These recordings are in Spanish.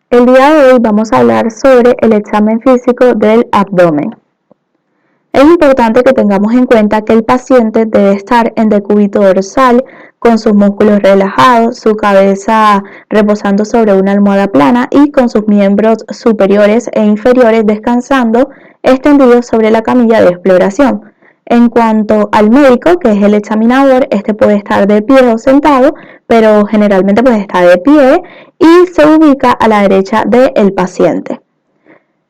El día de hoy vamos a hablar sobre el examen físico del abdomen. Es importante que tengamos en cuenta que el paciente debe estar en decúbito dorsal, con sus músculos relajados, su cabeza reposando sobre una almohada plana y con sus miembros superiores e inferiores descansando extendidos sobre la camilla de exploración. En cuanto al médico, que es el examinador, este puede estar de pie o sentado, pero generalmente puede estar de pie y se ubica a la derecha del paciente.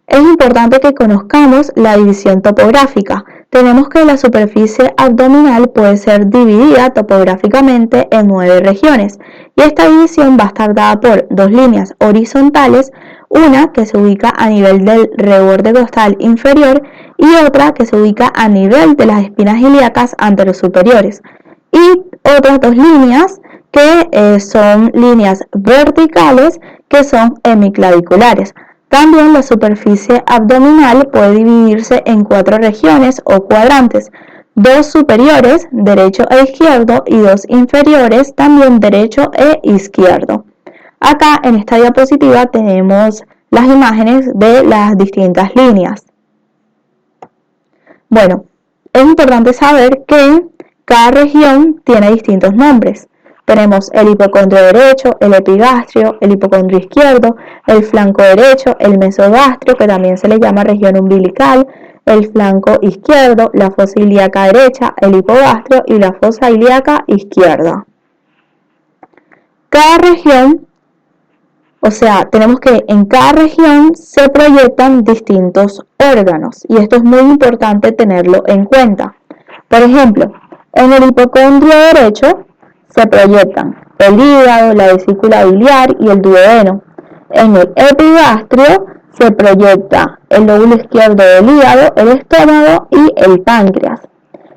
Es importante que conozcamos la división topográfica. Tenemos que la superficie abdominal puede ser dividida topográficamente en 9 regiones y esta división va a estar dada por dos líneas horizontales, una que se ubica a nivel del reborde costal inferior y otra que se ubica a nivel de las espinas ilíacas anterosuperiores, y otras dos líneas que son líneas verticales que son hemiclaviculares. También la superficie abdominal puede dividirse en 4 regiones o cuadrantes, dos superiores, derecho e izquierdo, y dos inferiores, también derecho e izquierdo. Acá en esta diapositiva tenemos las imágenes de las distintas líneas. Bueno, es importante saber que cada región tiene distintos nombres. Tenemos el hipocondrio derecho, el epigastrio, el hipocondrio izquierdo, el flanco derecho, el mesogastrio, que también se le llama región umbilical, el flanco izquierdo, la fosa ilíaca derecha, el hipogastrio y la fosa ilíaca izquierda. Cada región, tenemos que en cada región se proyectan distintos órganos y esto es muy importante tenerlo en cuenta. Por ejemplo, en el hipocondrio derecho se proyectan el hígado, la vesícula biliar y el duodeno. En el epigastrio se proyecta el lóbulo izquierdo del hígado, el estómago y el páncreas.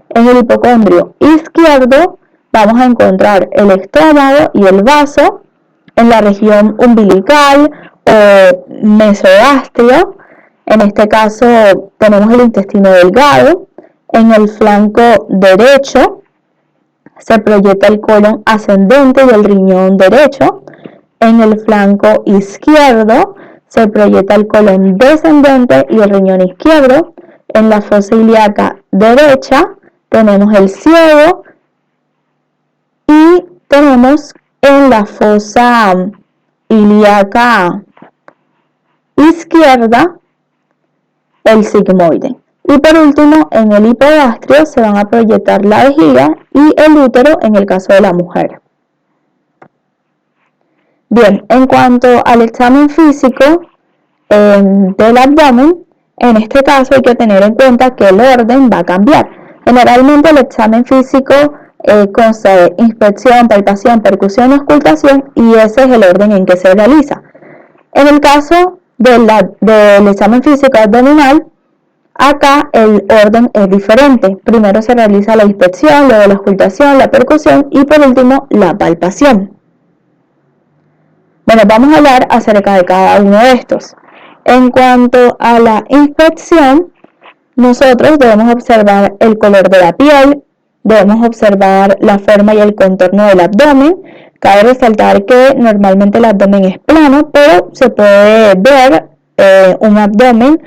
En el hipocondrio izquierdo vamos a encontrar el estómago y el vaso. En la región umbilical o mesogastrio, en este caso tenemos el intestino delgado. En el flanco derecho se proyecta el colon ascendente y el riñón derecho. En el flanco izquierdo se proyecta el colon descendente y el riñón izquierdo. En la fosa ilíaca derecha tenemos el ciego y tenemos en la fosa ilíaca izquierda el sigmoide. Y por último, en el hipogastrio se van a proyectar la vejiga y el útero en el caso de la mujer. Bien, en cuanto al examen físico del abdomen, en este caso hay que tener en cuenta que el orden va a cambiar. Generalmente el examen físico consta de inspección, palpación, percusión y auscultación, y ese es el orden en que se realiza. En el caso del examen físico abdominal, acá el orden es diferente. Primero se realiza la inspección, luego la auscultación, la percusión y por último la palpación. Bueno, vamos a hablar acerca de cada uno de estos. En cuanto a la inspección, nosotros debemos observar el color de la piel, debemos observar la forma y el contorno del abdomen. Cabe resaltar que normalmente el abdomen es plano, pero se puede ver un abdomen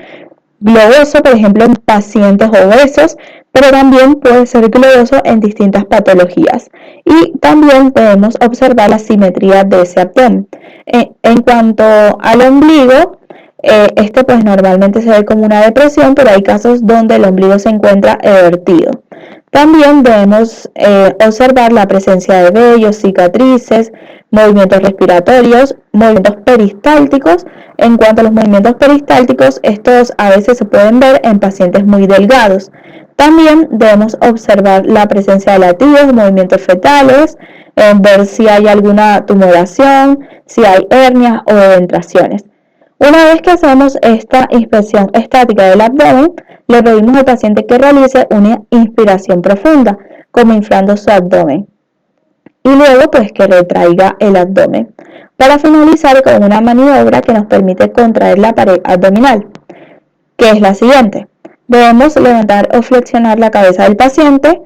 globoso, por ejemplo, en pacientes obesos, pero también puede ser globoso en distintas patologías. Y también podemos observar la simetría de ese abdomen. En cuanto al ombligo, este pues normalmente se ve como una depresión, pero hay casos donde el ombligo se encuentra evertido. También debemos observar la presencia de vellos, cicatrices, movimientos respiratorios, movimientos peristálticos. En cuanto a los movimientos peristálticos, estos a veces se pueden ver en pacientes muy delgados. También debemos observar la presencia de latidos, movimientos fetales, ver si hay alguna tumoración, si hay hernias o eventraciones. Una vez que hacemos esta inspección estática del abdomen, le pedimos al paciente que realice una inspiración profunda, como inflando su abdomen, y luego pues que retraiga el abdomen, para finalizar con una maniobra que nos permite contraer la pared abdominal, que es la siguiente. Debemos levantar o flexionar la cabeza del paciente,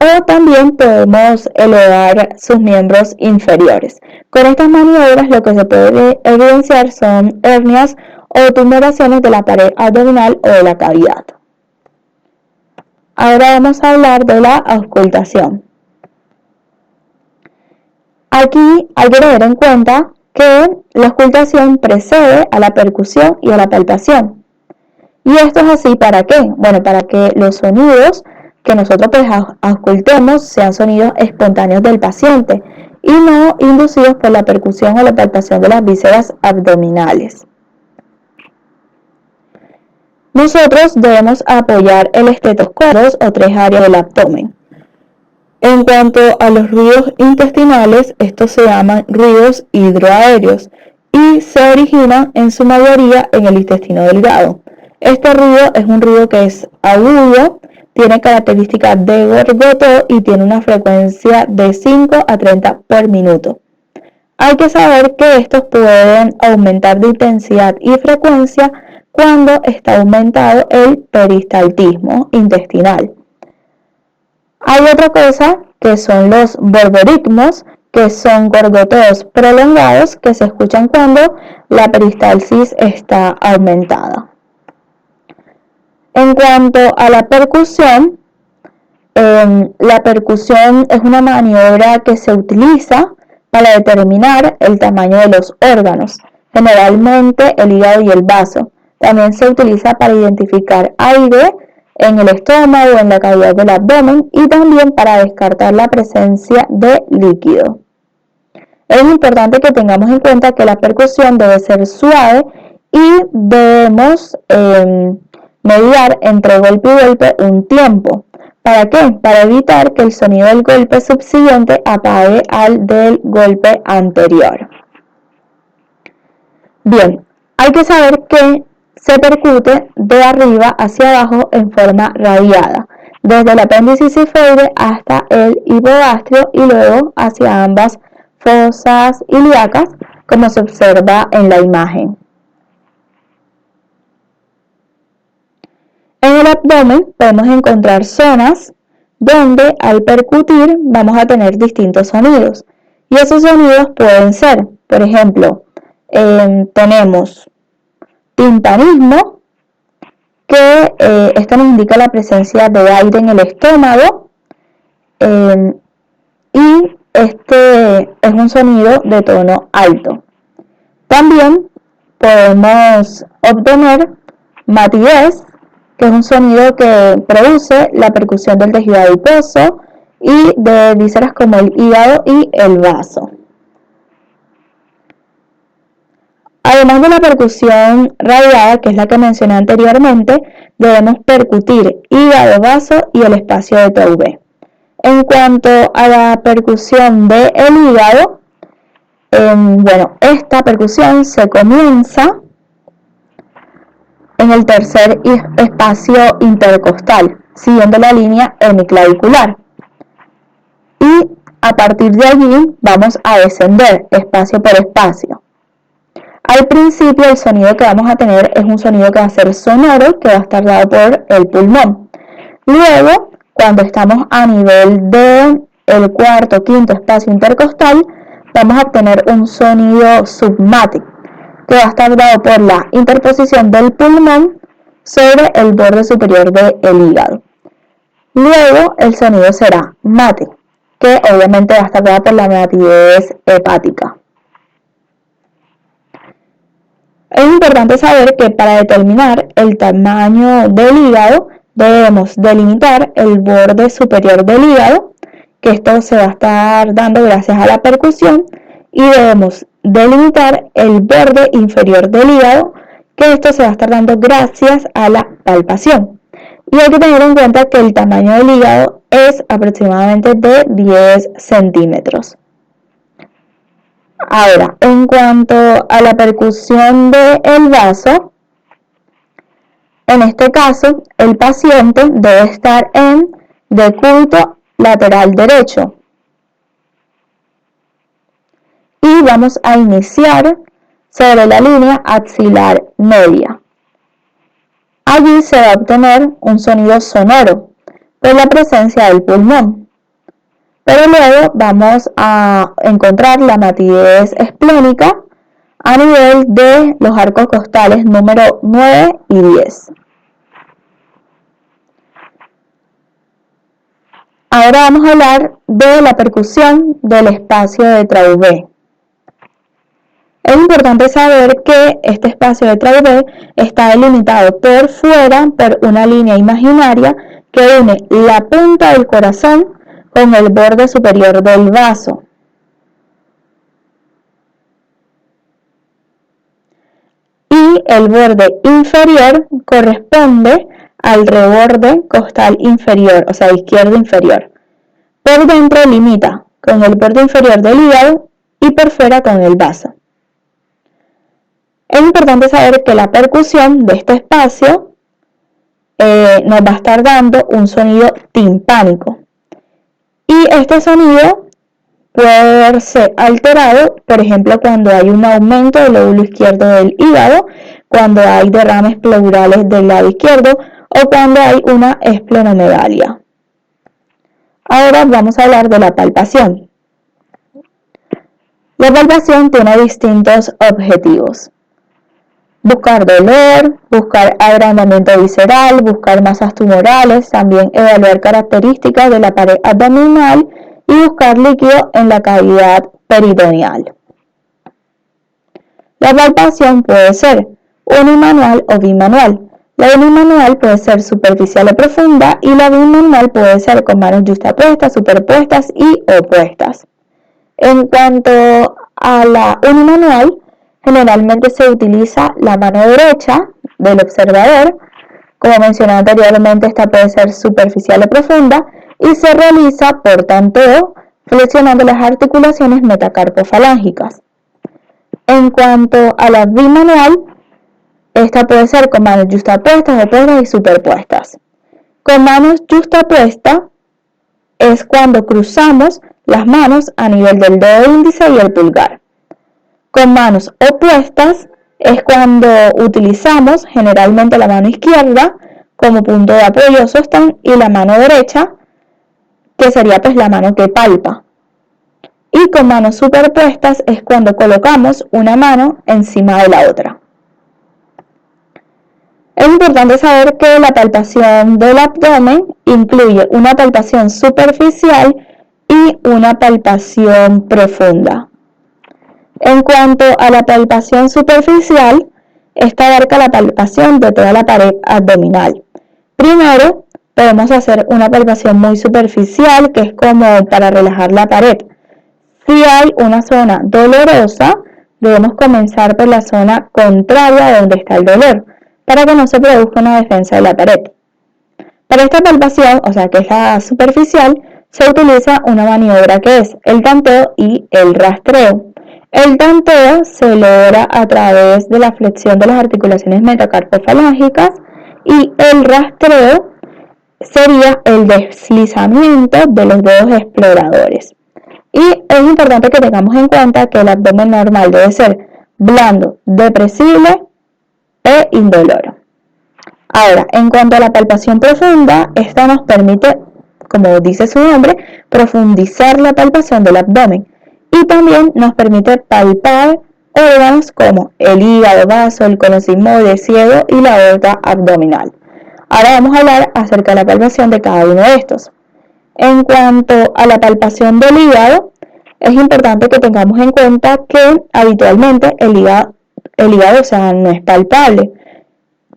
o también podemos elevar sus miembros inferiores. Con estas maniobras lo que se puede evidenciar son hernias o tumoraciones de la pared abdominal o de la cavidad. Ahora vamos a hablar de la auscultación. Aquí hay que tener en cuenta que la auscultación precede a la percusión y a la palpación. ¿Y esto es así para qué? Bueno, para que los sonidos que nosotros auscultemos sean sonidos espontáneos del paciente y no inducidos por la percusión o la palpación de las vísceras abdominales. Nosotros debemos apoyar el estetoscopio o 3 áreas del abdomen. En cuanto a los ruidos intestinales, estos se llaman ruidos hidroaéreos y se originan en su mayoría en el intestino delgado. Este ruido es un ruido que es agudo, tiene características de gorgoteo y tiene una frecuencia de 5 a 30 por minuto. Hay que saber que estos pueden aumentar de intensidad y frecuencia cuando está aumentado el peristaltismo intestinal. Hay otra cosa que son los borborigmos, que son gorgoteos prolongados que se escuchan cuando la peristalsis está aumentada. En cuanto a la percusión es una maniobra que se utiliza para determinar el tamaño de los órganos, generalmente el hígado y el vaso. También se utiliza para identificar aire en el estómago o en la cavidad del abdomen y también para descartar la presencia de líquido. Es importante que tengamos en cuenta que la percusión debe ser suave y debemos mediar entre golpe y golpe un tiempo. ¿Para qué? Para evitar que el sonido del golpe subsiguiente apague al del golpe anterior. Bien, hay que saber que se percute de arriba hacia abajo en forma radiada, desde el apéndice sifoide hasta el hipogastrio y luego hacia ambas fosas ilíacas, como se observa en la imagen. En el abdomen podemos encontrar zonas donde al percutir vamos a tener distintos sonidos. Y esos sonidos pueden ser, por ejemplo, tenemos timpanismo, que esto nos indica la presencia de aire en el estómago, y este es un sonido de tono alto. También podemos obtener matidez, que es un sonido que produce la percusión del tejido adiposo y de vísceras como el hígado y el vaso. Además de la percusión radiada, que es la que mencioné anteriormente, debemos percutir hígado, vaso y el espacio de TUV. En cuanto a la percusión del hígado, esta percusión se comienza en el tercer espacio intercostal, siguiendo la línea hemiclavicular. Y a partir de allí vamos a descender espacio por espacio. Al principio el sonido que vamos a tener es un sonido que va a ser sonoro, que va a estar dado por el pulmón. Luego, cuando estamos a nivel del cuarto, quinto espacio intercostal, vamos a obtener un sonido submático, que va a estar dado por la interposición del pulmón sobre el borde superior del hígado. Luego el sonido será mate, que obviamente va a estar dado por la matidez hepática. Es importante saber que para determinar el tamaño del hígado debemos delimitar el borde superior del hígado, que esto se va a estar dando gracias a la percusión, y debemos delimitar el borde inferior del hígado, que esto se va a estar dando gracias a la palpación. Y hay que tener en cuenta que el tamaño del hígado es aproximadamente de 10 centímetros. Ahora, en cuanto a la percusión del vaso, en este caso, el paciente debe estar en decúbito lateral derecho. Y vamos a iniciar sobre la línea axilar media. Allí se va a obtener un sonido sonoro por la presencia del pulmón. pero luego vamos a encontrar la matidez esplénica a nivel de los arcos costales número 9 y 10. Ahora vamos a hablar de la percusión del espacio de Traubé. Es importante saber que este espacio de Traubé está delimitado por fuera por una línea imaginaria que une la punta del corazón con el borde superior del vaso. Y el borde inferior corresponde al reborde costal inferior, o sea, izquierdo inferior. Por dentro limita con el borde inferior del hígado y por fuera con el vaso. Es importante saber que la percusión de este espacio nos va a estar dando un sonido timpánico. Y este sonido puede verse alterado, por ejemplo, cuando hay un aumento del lóbulo izquierdo del hígado, cuando hay derrames pleurales del lado izquierdo o cuando hay una esplenomegalia. Ahora vamos a hablar de la palpación. La palpación tiene distintos objetivos. Buscar dolor, buscar agrandamiento visceral, buscar masas tumorales, también evaluar características de la pared abdominal y buscar líquido en la cavidad peritoneal. La palpación puede ser unimanual o bimanual. La unimanual puede ser superficial o profunda y la bimanual puede ser con manos yuxtapuestas, superpuestas y opuestas. En cuanto a la unimanual, generalmente se utiliza la mano derecha del observador. Como mencioné anteriormente, esta puede ser superficial o profunda y se realiza por tanteo, flexionando las articulaciones metacarpofalángicas. En cuanto a la bimanual, esta puede ser con manos yuxtapuestas, opuestas y superpuestas. Con manos yuxtapuestas es cuando cruzamos las manos a nivel del dedo índice y el pulgar. Con manos opuestas es cuando utilizamos generalmente la mano izquierda como punto de apoyo o sostén y la mano derecha, que sería pues la mano que palpa. Y con manos superpuestas es cuando colocamos una mano encima de la otra. Es importante saber que la palpación del abdomen incluye una palpación superficial y una palpación profunda. En cuanto a la palpación superficial, esta abarca la palpación de toda la pared abdominal. Primero, podemos hacer una palpación muy superficial, que es como para relajar la pared. Si hay una zona dolorosa, debemos comenzar por la zona contraria a donde está el dolor, para que no se produzca una defensa de la pared. Para esta palpación, o sea que es la superficial, se utiliza una maniobra que es el tanteo y el rastreo. El tanteo se logra a través de la flexión de las articulaciones metacarpofalángicas y el rastreo sería el deslizamiento de los dedos exploradores. Y es importante que tengamos en cuenta que el abdomen normal debe ser blando, depresible e indoloro. Ahora, en cuanto a la palpación profunda, esta nos permite, como dice su nombre, profundizar la palpación del abdomen. Y también nos permite palpar órganos como el hígado, vaso, el cono sigmoide, ciego y la aorta abdominal. Ahora vamos a hablar acerca de la palpación de cada uno de estos. En cuanto a la palpación del hígado, es importante que tengamos en cuenta que habitualmente el hígado, o sea, no es palpable,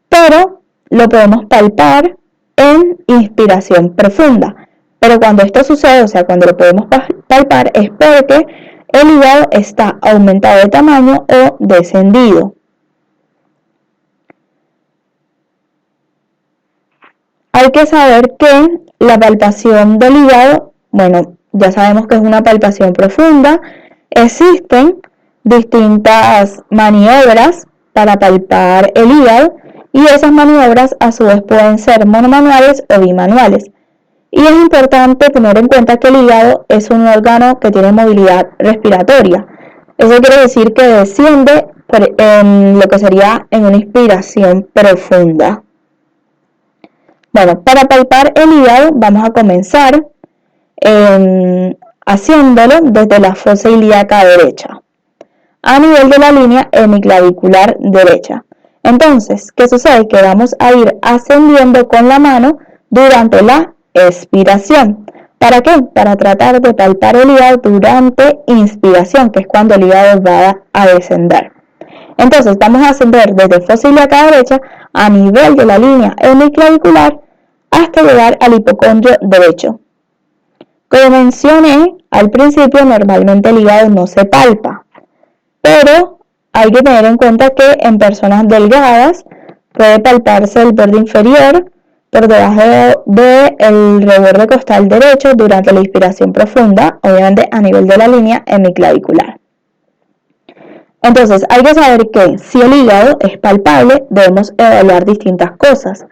pero lo podemos palpar en inspiración profunda. Pero cuando esto sucede, o sea, cuando lo podemos palpar, es porque el hígado está aumentado de tamaño o descendido. Hay que saber que la palpación del hígado, bueno, ya sabemos que es una palpación profunda. Existen distintas maniobras para palpar el hígado y esas maniobras a su vez pueden ser monomanuales o bimanuales. Y es importante tener en cuenta que el hígado es un órgano que tiene movilidad respiratoria. Eso quiere decir que desciende en lo que sería en una inspiración profunda. Bueno, para palpar el hígado vamos a comenzar haciéndolo desde la fosa ilíaca derecha, a nivel de la línea hemiclavicular derecha. Entonces, ¿qué sucede? Que vamos a ir ascendiendo con la mano durante la expiración. ¿Para qué? Para tratar de palpar el hígado durante inspiración, que es cuando el hígado va a descender. Entonces, vamos a ascender desde fosa ilíaca derecha a nivel de la línea hemiclavicular hasta llegar al hipocondrio derecho. Como mencioné al principio, normalmente el hígado no se palpa, pero hay que tener en cuenta que en personas delgadas puede palparse el borde inferior por debajo del reborde costal derecho durante la inspiración profunda, obviamente a nivel de la línea hemiclavicular. Entonces, hay que saber que si el hígado es palpable, debemos evaluar distintas cosas.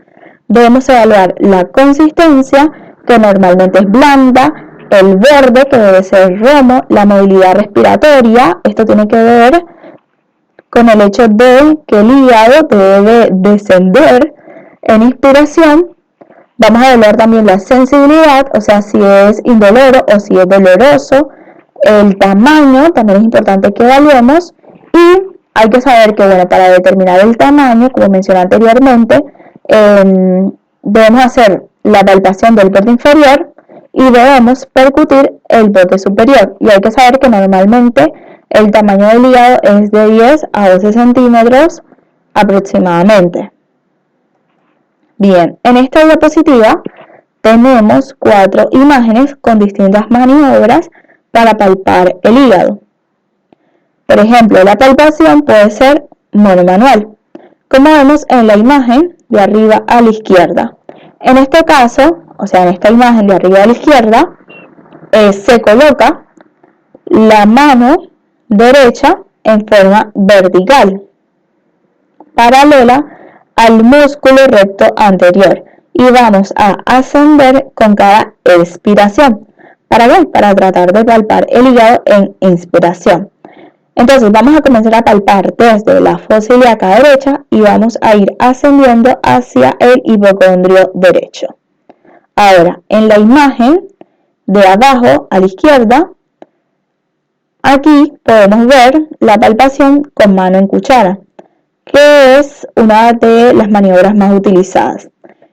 Debemos evaluar la consistencia, que normalmente es blanda, el borde, que debe ser romo, la movilidad respiratoria. Esto tiene que ver con el hecho de que el hígado debe descender en inspiración. Vamos a evaluar también la sensibilidad, o sea, si es indoloro o si es doloroso. El tamaño también es importante que evaluemos. Y hay que saber que, bueno, para determinar el tamaño, como mencioné anteriormente, debemos hacer la palpación del borde inferior y debemos percutir el borde superior. Y hay que saber que normalmente el tamaño del hígado es de 10 a 12 centímetros aproximadamente. Bien, en esta diapositiva tenemos 4 imágenes con distintas maniobras para palpar el hígado. Por ejemplo, la palpación puede ser monomanual, como vemos en la imagen de arriba a la izquierda. En este caso, o sea, en esta imagen de arriba a la izquierda, se coloca la mano derecha en forma vertical, paralela al músculo recto anterior, y vamos a ascender con cada expiración. ¿Para qué? Para tratar de palpar el hígado en inspiración. Entonces vamos a comenzar a palpar desde la fosa ilíaca derecha y vamos a ir ascendiendo hacia el hipocondrio derecho. Ahora, en la imagen de abajo a la izquierda, aquí podemos ver la palpación con mano en cuchara, que es una de las maniobras más utilizadas.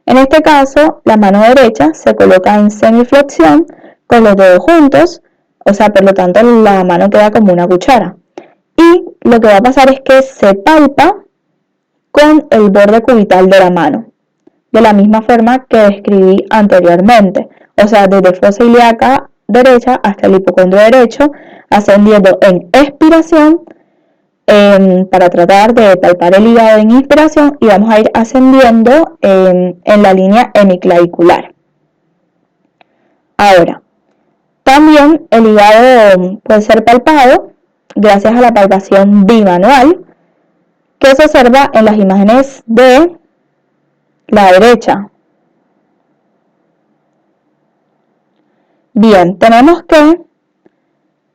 En este caso, la mano derecha se coloca en semiflexión con los dedos juntos, o sea, por lo tanto la mano queda como una cuchara. Y lo que va a pasar es que se palpa con el borde cubital de la mano, de la misma forma que describí anteriormente, o sea, desde fosa ilíaca derecha hasta el hipocondrio derecho, ascendiendo en expiración para tratar de palpar el hígado en inspiración, y vamos a ir ascendiendo en la línea hemiclavicular. Ahora, también el hígado puede ser palpado gracias a la palpación bimanual, que se observa en las imágenes de la derecha. Bien, tenemos que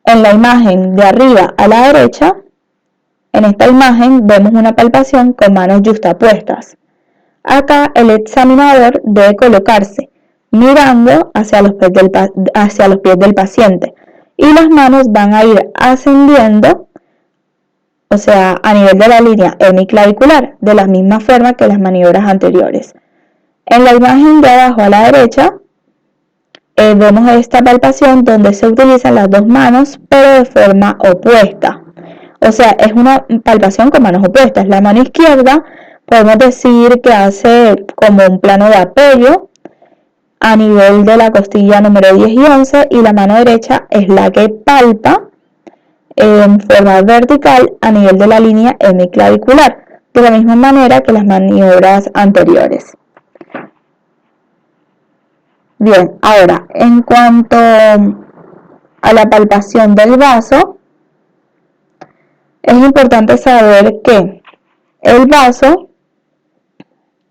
en la imagen de arriba a la derecha, en esta imagen vemos una palpación con manos yuxtapuestas. Acá el examinador debe colocarse mirando hacia los pies del paciente, y las manos van a ir ascendiendo, o sea, a nivel de la línea hemiclavicular, de la misma forma que las maniobras anteriores. En la imagen de abajo a la derecha, vemos esta palpación donde se utilizan las dos manos, pero de forma opuesta. O sea, es una palpación con manos opuestas. La mano izquierda podemos decir que hace como un plano de apoyo a nivel de la costilla número 10 y 11, y la mano derecha es la que palpa en forma vertical a nivel de la línea hemiclavicular, de la misma manera que las maniobras anteriores. Bien, ahora, en cuanto a la palpación del vaso, es importante saber que el vaso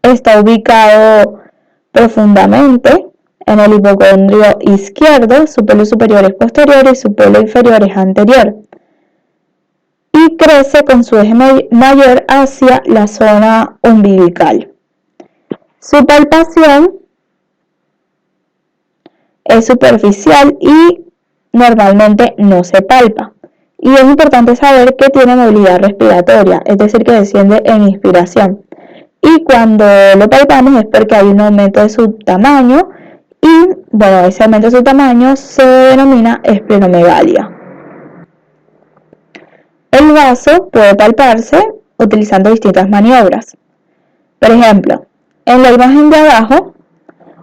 está ubicado profundamente en el hipocondrio izquierdo, su polo superior es posterior y su polo inferior es anterior, y crece con su eje mayor hacia la zona umbilical. Su palpación es superficial y normalmente no se palpa. Y es importante saber que tiene movilidad respiratoria, es decir, que desciende en inspiración. Y cuando lo palpamos es porque hay un aumento de su tamaño y, bueno, ese aumento de su tamaño se denomina esplenomegalia. El vaso puede palparse utilizando distintas maniobras. Por ejemplo, en la imagen de abajo,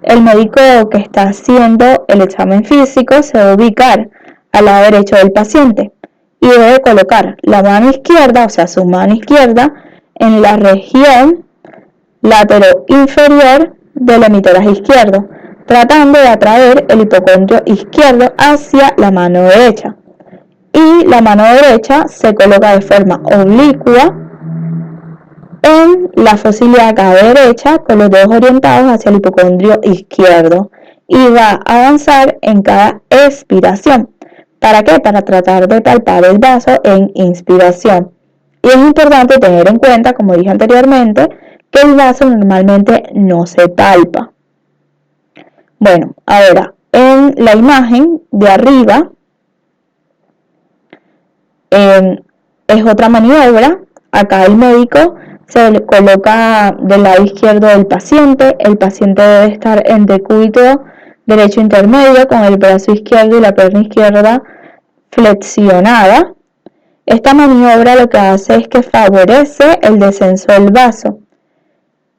el médico que está haciendo el examen físico se debe ubicar al lado derecho del paciente y debe colocar la mano izquierda, o sea, su mano izquierda, en la región látero inferior del hemitórax izquierdo, tratando de atraer el hipocondrio izquierdo hacia la mano derecha. Y la mano derecha se coloca de forma oblicua en la fosa ilíaca derecha con los dedos orientados hacia el hipocondrio izquierdo y va a avanzar en cada expiración. ¿Para qué? Para tratar de palpar el vaso en inspiración. Y es importante tener en cuenta, como dije anteriormente, que el vaso normalmente no se palpa. Bueno, ahora en la imagen de arriba es otra maniobra. Acá el médico se le coloca del lado izquierdo del paciente. El paciente debe estar en decúbito derecho intermedio con el brazo izquierdo y la pierna izquierda flexionada. Esta maniobra lo que hace es que favorece el descenso del vaso.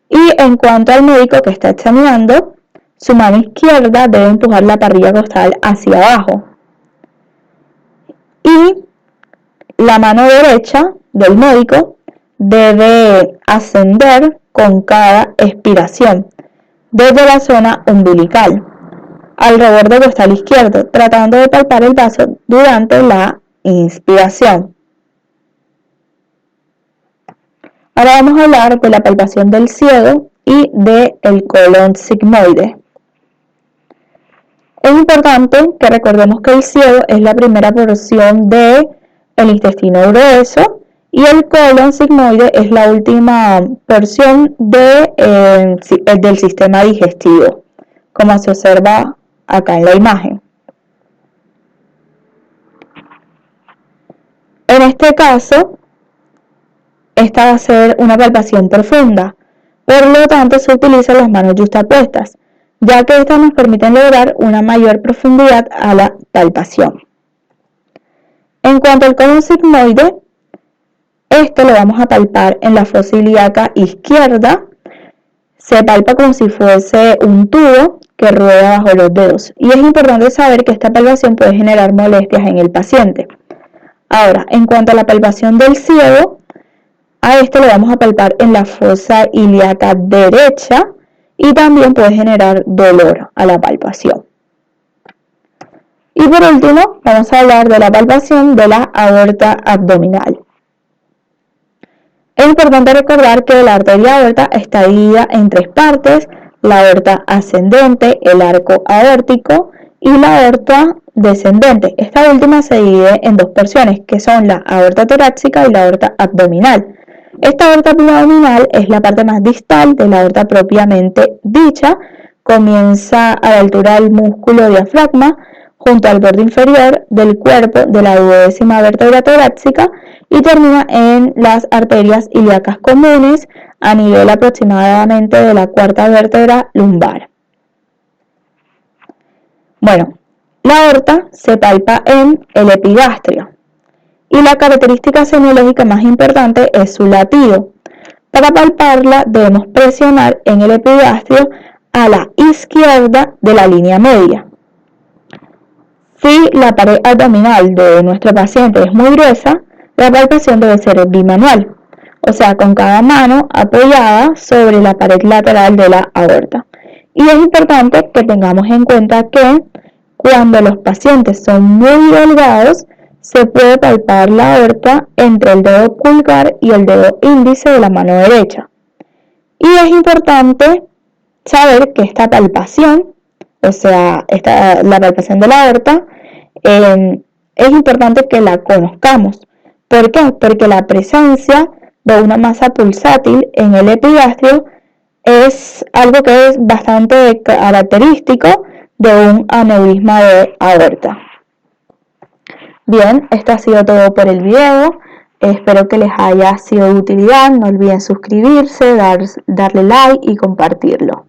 Y en cuanto al médico que está examinando, su mano izquierda debe empujar la parrilla costal hacia abajo. Y la mano derecha del médico debe ascender con cada expiración desde la zona umbilical al reborde costal izquierdo, tratando de palpar el vaso durante la inspiración. Ahora vamos a hablar de la palpación del ciego y del colon sigmoide. Es importante que recordemos que el ciego es la primera porción del intestino grueso y el colon sigmoide es la última porción del sistema digestivo, como se observa acá en la imagen. En este caso, esta va a ser una palpación profunda, por lo tanto se utilizan las manos yuxtapuestas, ya que estas nos permiten lograr una mayor profundidad a la palpación. En cuanto al colon sigmoide, esto lo vamos a palpar en la fosa ilíaca izquierda. Se palpa como si fuese un tubo que rueda bajo los dedos. Y es importante saber que esta palpación puede generar molestias en el paciente. Ahora, en cuanto a la palpación del ciego, a esto lo vamos a palpar en la fosa ilíaca derecha y también puede generar dolor a la palpación. Y por último, vamos a hablar de la palpación de la aorta abdominal. Es importante recordar que la arteria aorta está dividida en tres partes: la aorta ascendente, el arco aórtico y la aorta descendente. Esta última se divide en dos porciones, que son la aorta torácica y la aorta abdominal. Esta aorta abdominal es la parte más distal de la aorta propiamente dicha, comienza a la altura del músculo diafragma, junto al borde inferior del cuerpo de la 12ª vértebra torácica y termina en las arterias ilíacas comunes a nivel aproximadamente de la 4ª vértebra lumbar. Bueno, la aorta se palpa en el epigastrio y la característica semiológica más importante es su latido. Para palparla debemos presionar en el epigastrio a la izquierda de la línea media. Si la pared abdominal de nuestro paciente es muy gruesa, la palpación debe ser bimanual, o sea, con cada mano apoyada sobre la pared lateral de la aorta. Y es importante que tengamos en cuenta que cuando los pacientes son muy delgados, se puede palpar la aorta entre el dedo pulgar y el dedo índice de la mano derecha. Y es importante saber que esta palpación, o sea, la palpación de la aorta, es importante que la conozcamos. ¿Por qué? Porque la presencia de una masa pulsátil en el epigastrio es algo que es bastante característico de un aneurisma de aorta. Bien, esto ha sido todo por el video. Espero que les haya sido de utilidad. No olviden suscribirse, darle like y compartirlo.